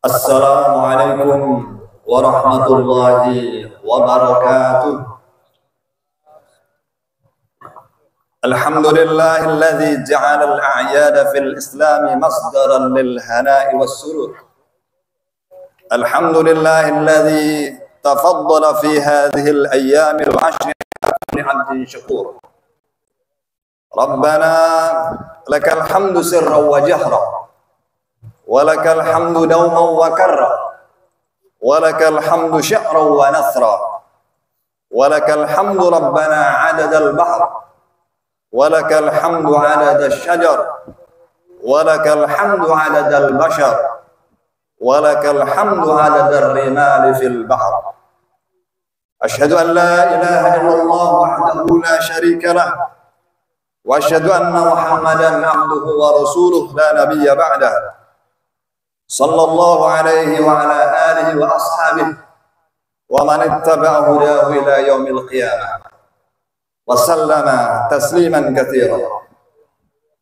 Assalamualaikum warahmatullahi wabarakatuh. Alhamdulillahilladzi ja'ala al-a'yada fil islami masdaran lil hana'i was surur. Alhamdulillahilladzi tafaddala fi hadhihi al-ayyami al-'ashri bi 'abdin syakur. Rabbana lakal hamdu sirran wa jahra. Walakal hamdu dauman wa karra, walakal hamdu sya'ran wa nasra, walakal hamdu rabbana adadal bahr, walakal hamdu adadal syajar, walakal hamdu adadal bashar, walakal hamdu adadal rimali fil bahr. Ashhadu an la ilaha illallah wahdahu la syarika lah, wa ashhadu anna Muhammadan abduhu wa rasuluh la nabiyya ba'dah. Sallallahu alaihi wa ala alihi wa ashabihi wa man ittaba'a hudahu ila yaumil qiyamah wa sallama tasliman katsira.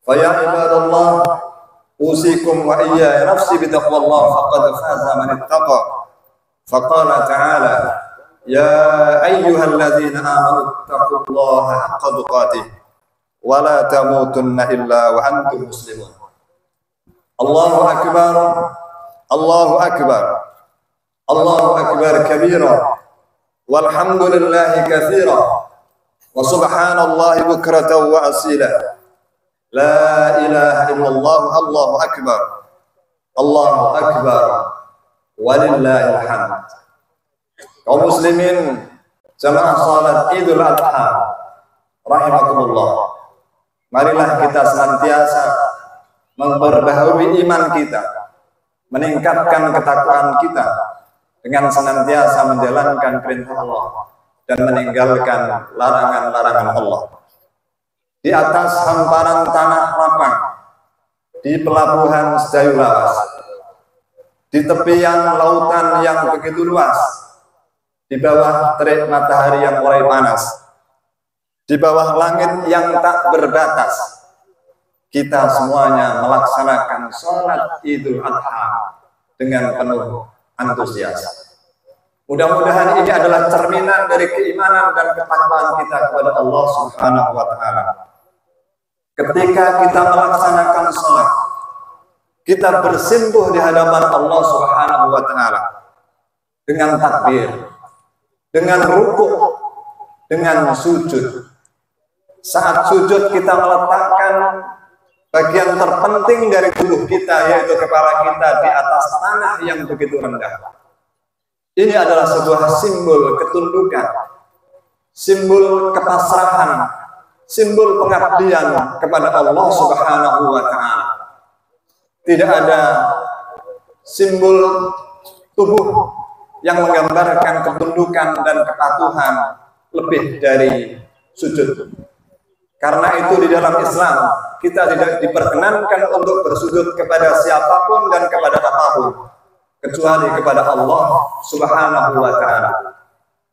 Fa ya ibadallah, usikum wa iyaya nafsi bi taqwallah faqad faza man ittaqa. Faqala ta'ala ya ayyuhalladzina amanu taqullaha haqqa tuqatih wa la tamutunna illa wa antum muslimun. Allahu akbar, Allahu akbar, Allahu akbar kabira, walhamdulillahi katsira, wa subhanallahi bukratan wa asila. La ilaha illallah, Allahu akbar, Allahu akbar, walillahil hamd. Kaum muslimin jamaah salat Idul Adha rahimakumullah, marilah kita senantiasa memperbaharui iman kita, meningkatkan ketakwaan kita dengan senantiasa menjalankan perintah Allah dan meninggalkan larangan-larangan Allah. Di atas hamparan tanah lapang, di pelabuhan Sedayu Lawas, di tepian lautan yang begitu luas, di bawah terik matahari yang mulai panas, di bawah langit yang tak berbatas, kita semuanya melaksanakan sholat Idul Adha dengan penuh antusias. Mudah-mudahan ini adalah cerminan dari keimanan dan ketakwaan kita kepada Allah Subhanahu wa Ta'ala. Ketika kita melaksanakan sholat, kita bersimpuh di hadapan Allah Subhanahu wa Ta'ala dengan takbir, dengan rukuk, dengan sujud. Saat sujud kita meletakkan bagian terpenting dari tubuh kita, yaitu kepala kita di atas tanah yang begitu rendah. Ini adalah sebuah simbol ketundukan, simbol kepasrahan, simbol pengabdian kepada Allah Subhanahu wa Ta'ala. Tidak ada simbol tubuh yang menggambarkan ketundukan dan kepatuhan lebih dari sujud. Karena itu di dalam Islam kita tidak diperkenankan untuk bersujud kepada siapapun dan kepada apapun kecuali kepada Allah Subhanahu wa Ta'ala.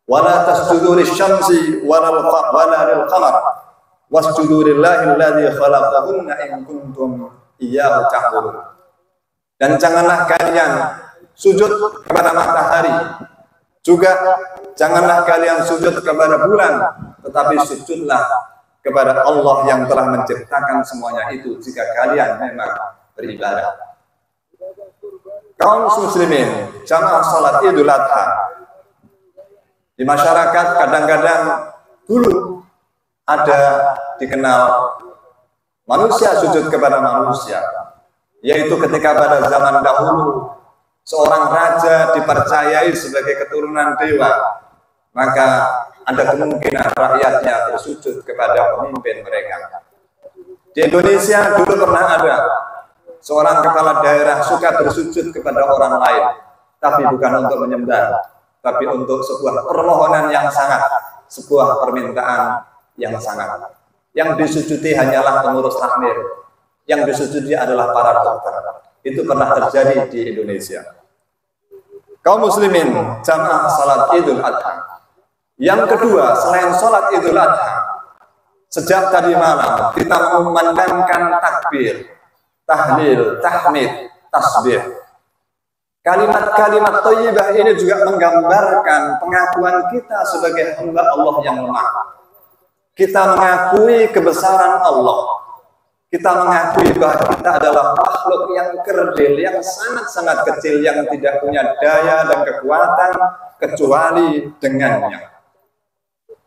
Wala tasjudu lisyamsi wala lil qamar wasjudu lillahi alladzi khalaqahunna in kuntum iyyahu ta'budun. Dan janganlah kalian sujud kepada matahari, juga janganlah kalian sujud kepada bulan, tetapi sujudlah kepada Allah yang telah menciptakan semuanya itu jika kalian memang beribadah. Kaum muslimin, jamaah salat Idul Adha. Di masyarakat kadang-kadang dulu ada dikenal manusia sujud kepada manusia, yaitu ketika pada zaman dahulu seorang raja dipercayai sebagai keturunan dewa, maka ada kemungkinan rakyatnya bersujud kepada pemimpin mereka. Di Indonesia dulu pernah ada seorang kepala daerah suka bersujud kepada orang lain, tapi bukan untuk menyembah, tapi untuk sebuah permohonan yang sangat, sebuah permintaan yang sangat. Yang disujudi hanyalah pengurus takmir, yang disujudi adalah para dokter. Itu pernah terjadi di Indonesia. Kaum muslimin, jamaah salat Idul Adha. Yang kedua, selain sholat Idul Adha, sejak tadi malam kita memandangkan takbir, tahlil, tahmid, tasbih. Kalimat-kalimat thayyibah ini juga menggambarkan pengakuan kita sebagai hamba Allah yang lemah. Kita mengakui kebesaran Allah. Kita mengakui bahwa kita adalah makhluk yang kerdil, yang sangat-sangat kecil, yang tidak punya daya dan kekuatan kecuali dengannya.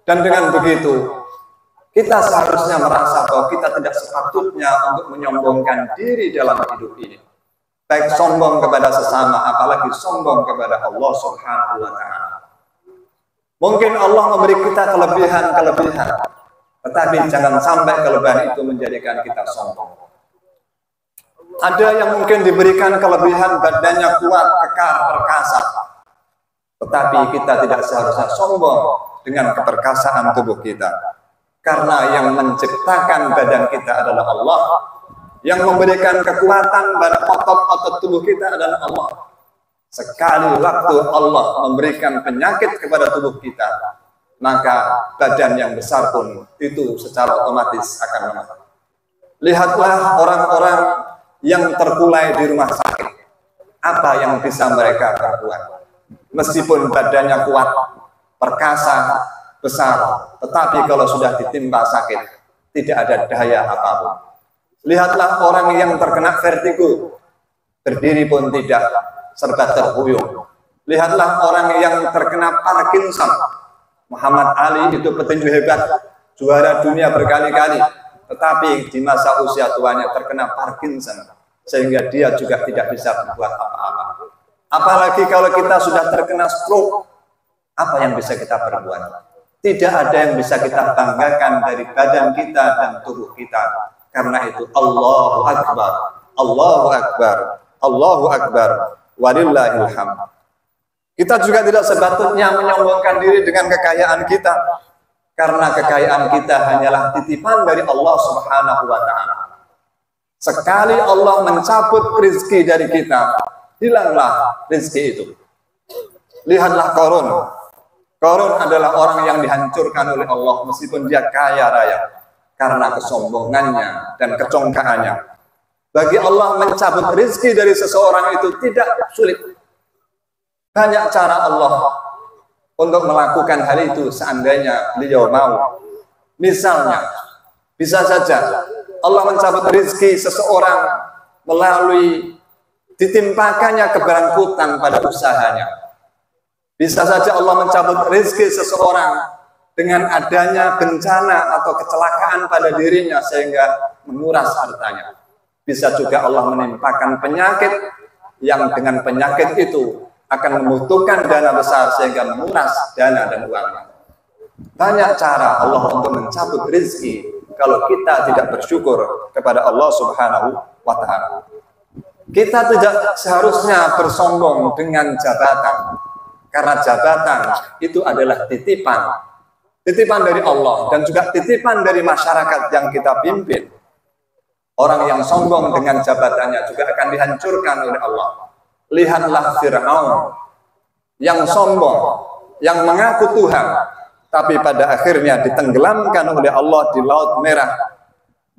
Dan dengan begitu, kita seharusnya merasa bahwa kita tidak sepatutnya untuk menyombongkan diri dalam hidup ini. Baik sombong kepada sesama, apalagi sombong kepada Allah Subhanahu wa Ta'ala. Mungkin Allah memberi kita kelebihan-kelebihan, tetapi jangan sampai kelebihan itu menjadikan kita sombong. Ada yang mungkin diberikan kelebihan, badannya kuat, kekar, perkasa, tetapi kita tidak seharusnya sombong dengan keperkasaan tubuh kita. Karena yang menciptakan badan kita adalah Allah. Yang memberikan kekuatan pada otot-otot tubuh kita adalah Allah. Sekali waktu Allah memberikan penyakit kepada tubuh kita, maka badan yang besar pun itu secara otomatis akan lemah. Lihatlah orang-orang yang terkulai di rumah sakit. Apa yang bisa mereka perbuat? Meskipun badannya kuat, perkasa, besar, tetapi kalau sudah ditimpa sakit, tidak ada daya apapun. Lihatlah orang yang terkena vertigo, berdiri pun tidak, serba terhuyung. Lihatlah orang yang terkena Parkinson. Muhammad Ali itu petinju hebat, juara dunia berkali-kali, tetapi di masa usia tuanya terkena Parkinson, sehingga dia juga tidak bisa berbuat apa-apa. Apalagi kalau kita sudah terkena stroke, apa yang bisa kita perbuat? Tidak ada yang bisa kita banggakan dari badan kita dan tubuh kita. Karena itu Allahu Akbar, Allahu Akbar, Allahu Akbar, walillahil hamd. Kita juga tidak sepatutnya menyombongkan diri dengan kekayaan kita, karena kekayaan kita hanyalah titipan dari Allah Subhanahu wa Ta'ala. Sekali Allah mencabut rezeki dari kita, hilanglah rezeki itu. Lihatlah Qarun. Qarun adalah orang yang dihancurkan oleh Allah meskipun dia kaya raya, karena kesombongannya dan kecongkaannya. Bagi Allah mencabut rezeki dari seseorang itu tidak sulit. Banyak cara Allah untuk melakukan hal itu seandainya beliau mau. Misalnya, bisa saja Allah mencabut rezeki seseorang melalui ditimpakannya keberangkutan pada usahanya. Bisa saja Allah mencabut rezeki seseorang dengan adanya bencana atau kecelakaan pada dirinya sehingga menguras hartanya. Bisa juga Allah menimpakan penyakit yang dengan penyakit itu akan membutuhkan dana besar sehingga menguras dana dan uangnya. Banyak cara Allah untuk mencabut rezeki kalau kita tidak bersyukur kepada Allah Subhanahu wa Ta'ala. Kita tidak seharusnya bersombong dengan jabatan, karena jabatan itu adalah titipan. Titipan dari Allah dan juga titipan dari masyarakat yang kita pimpin. Orang yang sombong dengan jabatannya juga akan dihancurkan oleh Allah. Lihatlah Fir'aun yang sombong, yang mengaku Tuhan, tapi pada akhirnya ditenggelamkan oleh Allah di Laut Merah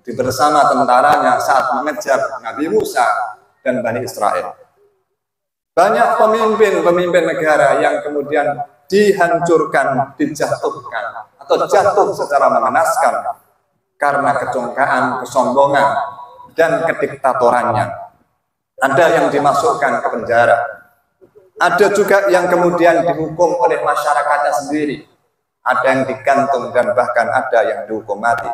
bersama tentaranya saat mengejar Nabi Musa dan Bani Israel. Banyak pemimpin negara yang kemudian dihancurkan, dijatuhkan, atau jatuh secara mengenaskan karena kecongkaan, kesombongan, dan kediktatorannya. Ada yang dimasukkan ke penjara. Ada juga yang kemudian dihukum oleh masyarakatnya sendiri. Ada yang digantung dan bahkan ada yang dihukum mati.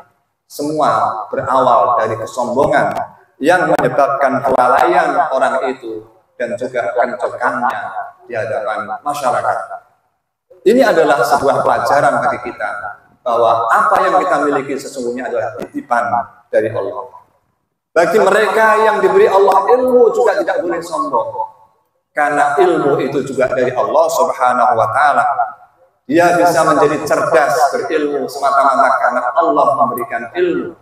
Semua berawal dari kesombongan yang menyebabkan kelalaian orang itu dan juga kencongkannya di hadapan masyarakat. Ini adalah sebuah pelajaran bagi kita bahwa apa yang kita miliki sesungguhnya adalah titipan dari Allah. Bagi mereka yang diberi Allah ilmu juga tidak boleh sombong, karena ilmu itu juga dari Allah Subhanahu wa Ta'ala. Dia bisa menjadi cerdas berilmu semata-mata karena Allah memberikan ilmu.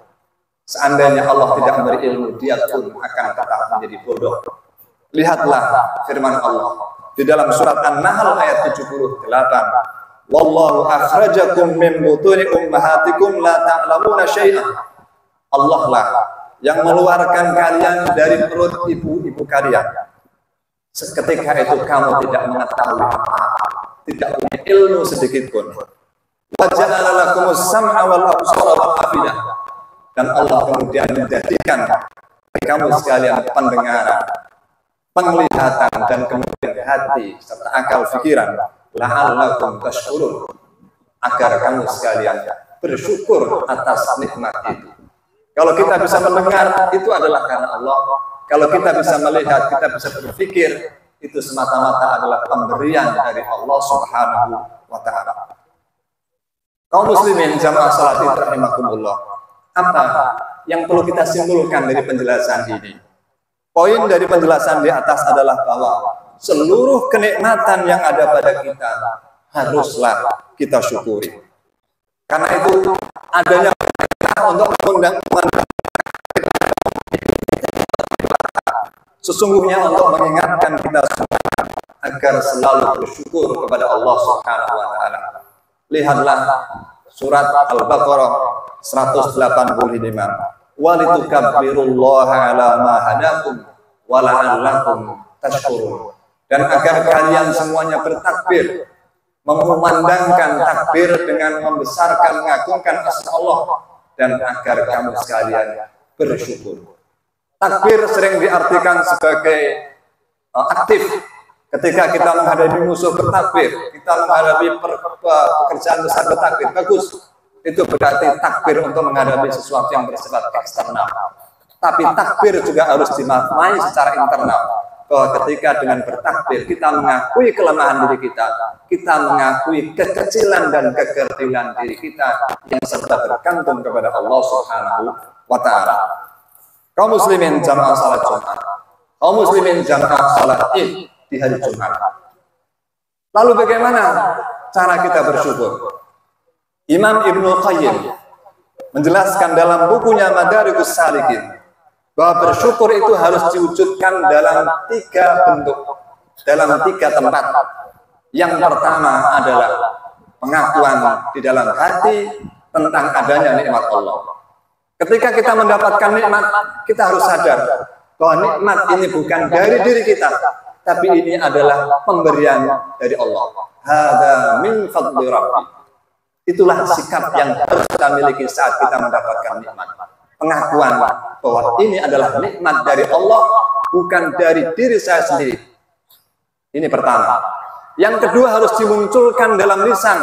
Seandainya Allah tidak memberi ilmu, dia pun akan tetap menjadi bodoh. Lihatlah firman Allah di dalam surat An-Nahl ayat 78. Wallahu akhrajakum min butuni ummahatikum la ta'lamuna syai'an. Allah lah yang mengeluarkan kalian dari perut ibu-ibu kalian Seketika itu kamu tidak mengetahui apa-apa, tidak punya ilmu sedikit pun. Wa ja'ala lakumus sam'a wal absara wal afidah. Dan Allah kemudian menjadikan kamu sekalian pendengaran, penglihatan, dan kemudian hati serta akal pikiran, la'allakum tashkurun, agar kamu sekalian bersyukur atas nikmat itu. Kalau kita bisa mendengar, itu adalah karena Allah. Kalau kita bisa melihat, kita bisa berpikir, itu semata-mata adalah pemberian dari Allah Subhanahu wa Ta'ala. Kaum muslimin jamaah salat rahimakumullah, apa yang perlu kita simpulkan dari penjelasan ini? Poin dari penjelasan di atas adalah bahwa seluruh kenikmatan yang ada pada kita haruslah kita syukuri. Karena itu adanya untuk mengundang sesungguhnya untuk mengingatkan kita semua agar selalu bersyukur kepada Allah Subhanahu wa Ta'ala. Lihatlah surat Al-Baqarah 185. Walitukabbirullaha ala ma hadakum wa la'allakum tashkurun. Dan agar kalian semuanya bertakbir, memandangkan takbir dengan membesarkan, mengagungkan asma Allah, dan agar kamu sekalian bersyukur. Takbir sering diartikan sebagai aktif. Ketika kita menghadapi musuh bertakbir, kita menghadapi pekerjaan besar bertakbir, bagus. Itu berarti takbir untuk menghadapi sesuatu yang bersifat eksternal. Tapi takbir juga harus dimaknai secara internal. Bahwa ketika dengan bertakbir kita mengakui kelemahan diri kita mengakui kekecilan dan kegerdilan diri kita yang serta bergantung kepada Allah Subhanahu wa Ta'ala. Kaum muslimin jamaah salat Jumat, kaum muslimin jamaah salat Id di hari Jumat. Lalu bagaimana cara kita bersyukur? Imam Ibnu Qayyim menjelaskan dalam bukunya Madarikus Salikin bahwa bersyukur itu harus diwujudkan dalam 3 bentuk, dalam 3 tempat. Yang pertama adalah pengakuan di dalam hati tentang adanya nikmat Allah. Ketika kita mendapatkan nikmat, kita harus sadar bahwa nikmat ini bukan dari diri kita, tapi ini adalah pemberian dari Allah. Hada min fadli Rabbi. Itulah sikap yang harus kita miliki saat kita mendapatkan nikmat. Pengakuan bahwa ini adalah nikmat dari Allah, bukan dari diri saya sendiri. Ini pertama. Yang kedua harus dimunculkan dalam lisan,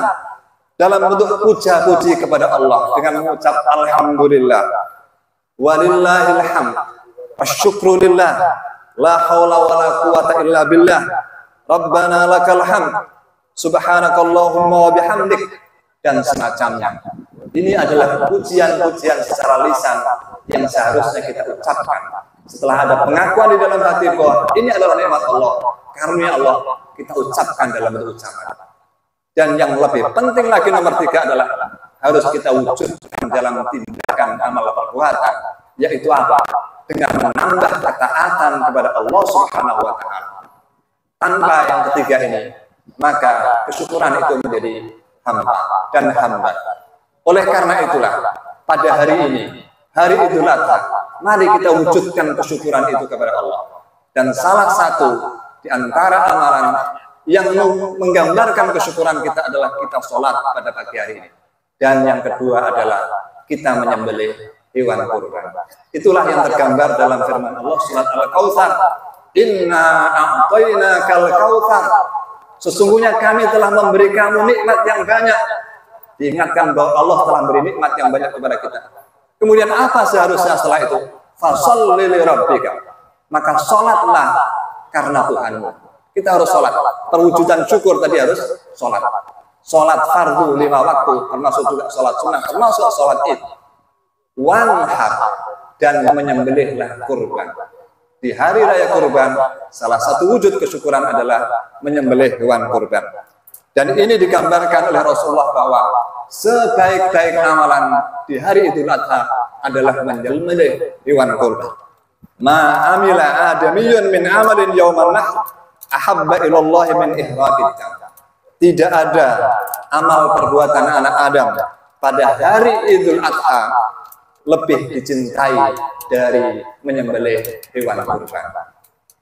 dalam bentuk puja-puji kepada Allah dengan mengucap alhamdulillah, walillahil hamd, asyukru lillah, la haula wala quwata illa billah, rabbana lakal hamd, subhanakallahumma wa bihamdik, dan semacamnya. Ini adalah pujian-pujian secara lisan yang seharusnya kita ucapkan setelah ada pengakuan di dalam hati bahwa ini adalah nikmat Allah, karunia Allah, kita ucapkan dalam bentuk ucapan. Dan yang lebih penting lagi nomor 3 adalah harus kita wujudkan dalam tindakan amal perbuatan, yaitu apa? Dengan menambah ketaatan kepada Allah Subhanahu wa Ta'ala. Tanpa yang ketiga ini, maka kesyukuran itu menjadi hamba dan hamba. Oleh karena itulah pada hari ini, hari Idul Adha, mari kita wujudkan kesyukuran itu kepada Allah. Dan salah satu di antara amalan yang menggambarkan kesyukuran kita adalah kita sholat pada pagi hari ini. Dan yang kedua adalah kita menyembelih hewan kurban. Itulah yang tergambar dalam firman Allah surat Al-Kautsar. Inna a'tainakal kautsar. Sesungguhnya kami telah memberi kamu nikmat yang banyak. Diingatkan bahwa Allah telah memberi nikmat yang banyak kepada kita. Kemudian apa seharusnya setelah itu? Fasholli li rabbika. Maka sholatlah karena Tuhanmu. Kita harus sholat. Perwujudan syukur tadi harus sholat. Sholat fardu 5 waktu, termasuk juga sholat sunnah, termasuk sholat id. Wanhar, dan menyembelihlah kurban. Di hari raya kurban, salah satu wujud kesyukuran adalah menyembelih hewan kurban. Dan ini digambarkan oleh Rasulullah bahwa sebaik-baik amalan di hari Idul Adha adalah menyembelih hewan kurban. Ma amila adamiyun min amalin yawman nahr ahabba ilallahi min ihraqid dam. Tidak ada amal perbuatan anak Adam pada hari Idul Adha lebih dicintai dari menyembelih hewan kurban.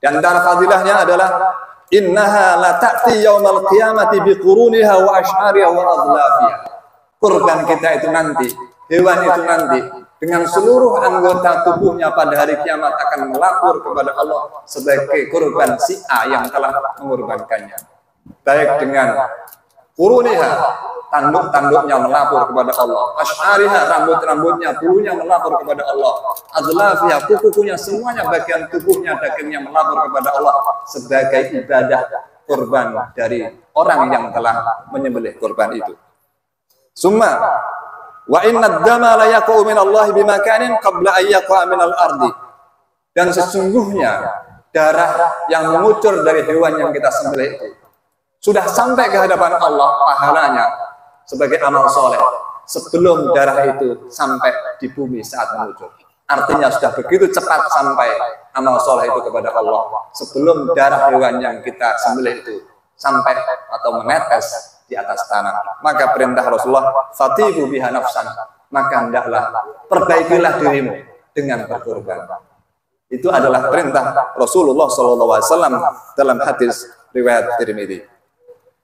Dan antara fadilahnya adalah innaha la ta'ti yaumal qiyamati biquruniha wa asy'ariha wa adlafiha. Kurban kita itu nanti, hewan itu nanti dengan seluruh anggota tubuhnya pada hari kiamat akan melapor kepada Allah sebagai kurban si A yang telah mengorbankannya. Baik dengan quruniha, tanduk-tanduknya melapor kepada Allah, asy'ariha, rambut-rambutnya, bulunya melapor kepada Allah, adlafiha, kuku-kukunya, semuanya bagian tubuhnya, dagingnya melapor kepada Allah sebagai ibadah kurban dari orang yang telah menyembelih kurban itu. Summa wa inna ad-dama la yaqa'u min Allah bimakanin qabla an yaqa'a min al-ardi. Dan sesungguhnya darah yang mengucur dari hewan yang kita sembelih itu sudah sampai ke hadapan Allah pahalanya sebagai amal soleh sebelum darah itu sampai di bumi saat mengucur. Artinya sudah begitu cepat sampai amal soleh itu kepada Allah sebelum darah hewan yang kita sembelih itu sampai atau menetes di atas tanah. Maka perintah Rasulullah, fatihu biha nafsan, maka hendaklah perbaikilah dirimu dengan berkurban. Itu adalah perintah Rasulullah SAW dalam hadis riwayat Tirmidzi.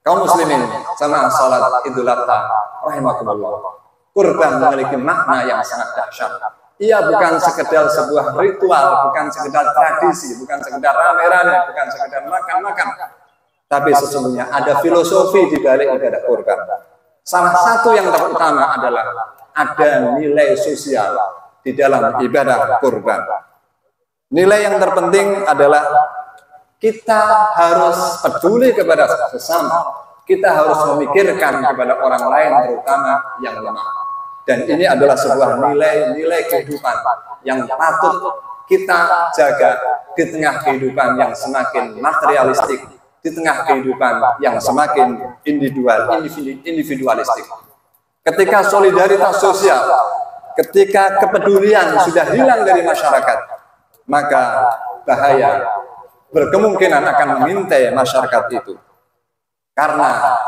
Kaum muslimin sama salat Idul Adha rahimakumullah, kurban memiliki makna yang sangat dahsyat. Ia bukan sekedar sebuah ritual, bukan sekedar tradisi, bukan sekedar rame-rame, bukan sekedar makan-makan, tapi sesungguhnya ada filosofi di balik ibadah kurban. Salah satu yang terutama adalah ada nilai sosial di dalam ibadah kurban. Nilai yang terpenting adalah kita harus peduli kepada sesama. Kita harus memikirkan kepada orang lain, terutama yang lemah. Dan ini adalah sebuah nilai kehidupan yang patut kita jaga di tengah kehidupan yang semakin materialistik, di tengah kehidupan yang semakin individualistik. Ketika solidaritas sosial, ketika kepedulian sudah hilang dari masyarakat, maka bahaya berkemungkinan akan mengintai masyarakat itu. Karena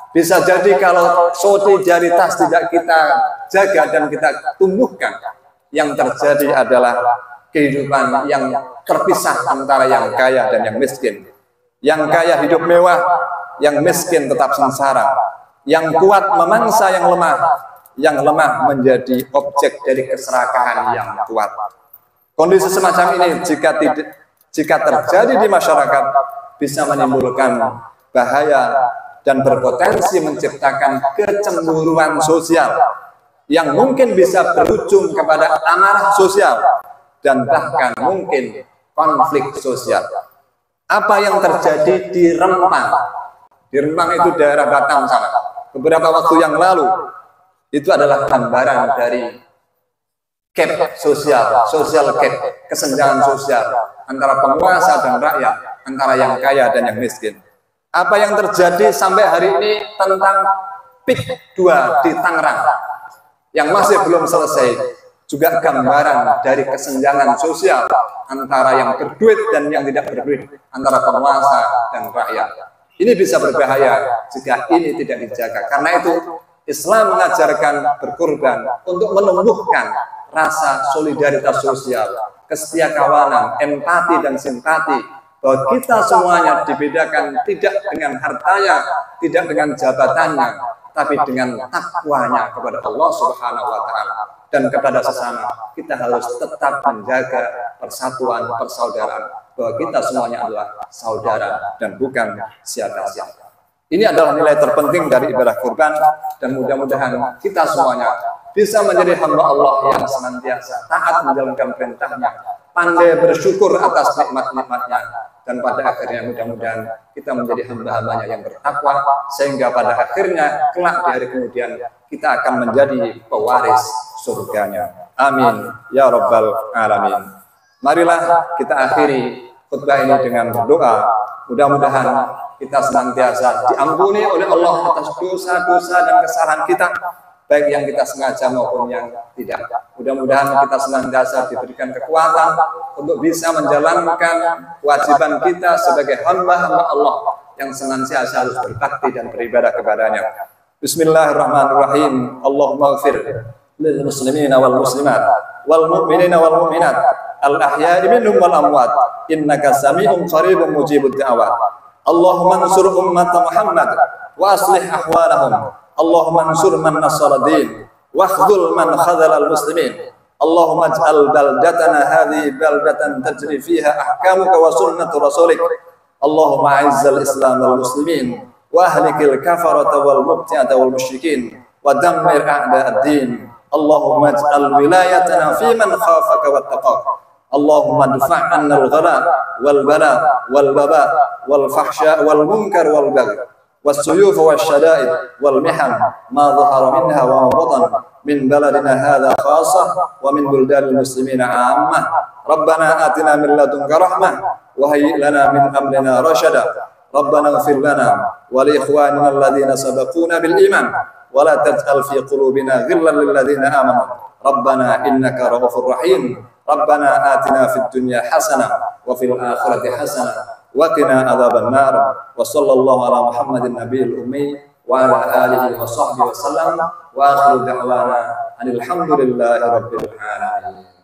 bisa jadi kalau solidaritas tidak kita jaga dan kita tumbuhkan, yang terjadi adalah kehidupan yang terpisah antara yang kaya dan yang miskin. Yang kaya hidup mewah, yang miskin tetap sengsara. Yang kuat memangsa yang lemah menjadi objek dari keserakahan yang kuat. Kondisi semacam ini jika terjadi di masyarakat bisa menimbulkan bahaya dan berpotensi menciptakan kecemburuan sosial yang mungkin bisa berujung kepada amarah sosial dan bahkan mungkin konflik sosial. Apa yang terjadi di Rempang? Di Rempang itu daerah Batam sana. Beberapa waktu yang lalu itu adalah gambaran dari gap social gap, kesenjangan sosial antara penguasa dan rakyat, antara yang kaya dan yang miskin. Apa yang terjadi sampai hari ini tentang PIK 2 di Tangerang yang masih belum selesai, juga gambaran dari kesenjangan sosial antara yang berduit dan yang tidak berduit, antara penguasa dan rakyat. Ini bisa berbahaya jika ini tidak dijaga. Karena itu Islam mengajarkan berkurban untuk menumbuhkan rasa solidaritas sosial, kesetiakawanan, empati dan simpati, bahwa kita semuanya dibedakan tidak dengan hartanya, tidak dengan jabatannya, tapi dengan takwanya kepada Allah Subhanahu wa Ta'ala dan kepada sesama. Kita harus tetap menjaga persatuan, persaudaraan, bahwa kita semuanya adalah saudara dan bukan siapa-siapa. Ini adalah nilai terpenting dari ibadah kurban, dan mudah-mudahan kita semuanya bisa menjadi hamba Allah yang senantiasa taat menjalankan perintahnya, pandai bersyukur atas nikmat-nikmatnya, dan pada akhirnya mudah-mudahan kita menjadi hamba-hambanya yang bertakwa, sehingga pada akhirnya kelak di hari kemudian kita akan menjadi pewaris surganya. Amin ya rabbal alamin. Marilah kita akhiri khutbah ini dengan berdoa. Mudah-mudahan kita senantiasa diampuni oleh Allah atas dosa-dosa dan kesalahan kita, baik yang kita sengaja maupun yang tidak. Mudah-mudahan kita senantiasa diberikan kekuatan untuk bisa menjalankan kewajiban kita sebagai hamba-hamba Allah yang senantiasa harus berbakti dan beribadah kepadanya. Bismillahirrahmanirrahim. Allahumma ighfir lil muslimina wal muslimat wal mu'minina wal mu'minat al-ahya'i minhum wal amwat innaka sami'un qaribun mujibud da'wat. Allahumma ansur ummat Muhammad wa aslih ahwalahum. Allahumma ansur man nasara din wa khudhul man khadhala al-muslimin. Allahumma ij'al baldatana hadhihi baldatan tajri fiha ahkamuka wa sunnatu rasulik. Allahumma a'izzal islam wal muslimin wa ahlikil kafarata wal mubti'ata wal musyrikin wa dammir a'da ad-din. Allahumma ij'al wilayatana fi man khafaka wattaqak. Allahumma dfa' 'anna al-ghala wal bala wal baba wal fahsya wal munkar wal baghi was suyuf wash shada'id wal mihan ma dhahara minha wa ma batan min baladina hadha khassah wa min buldanil muslimina 'ammah. Rabbana atina min ladunka rahmah wa hayyi' lana min amrina rashada. Rabbana ighfir lana wa li ikhwanina alladhina sabaquna bil iman wa la taj'al fi qulubina ghillan lil ladzina amanu. Rabbana innaka ra'ufur rahim. Rabbana atina fid dunya hasanah wa fil akhirati hasanah wa qina adzaban nar. Wa sallallahu ala Muhammadin nabiyil ummi wa ala alihi wa sahbihi wa sallam wa akhiru da'wana alhamdulillahi rabbil alamin.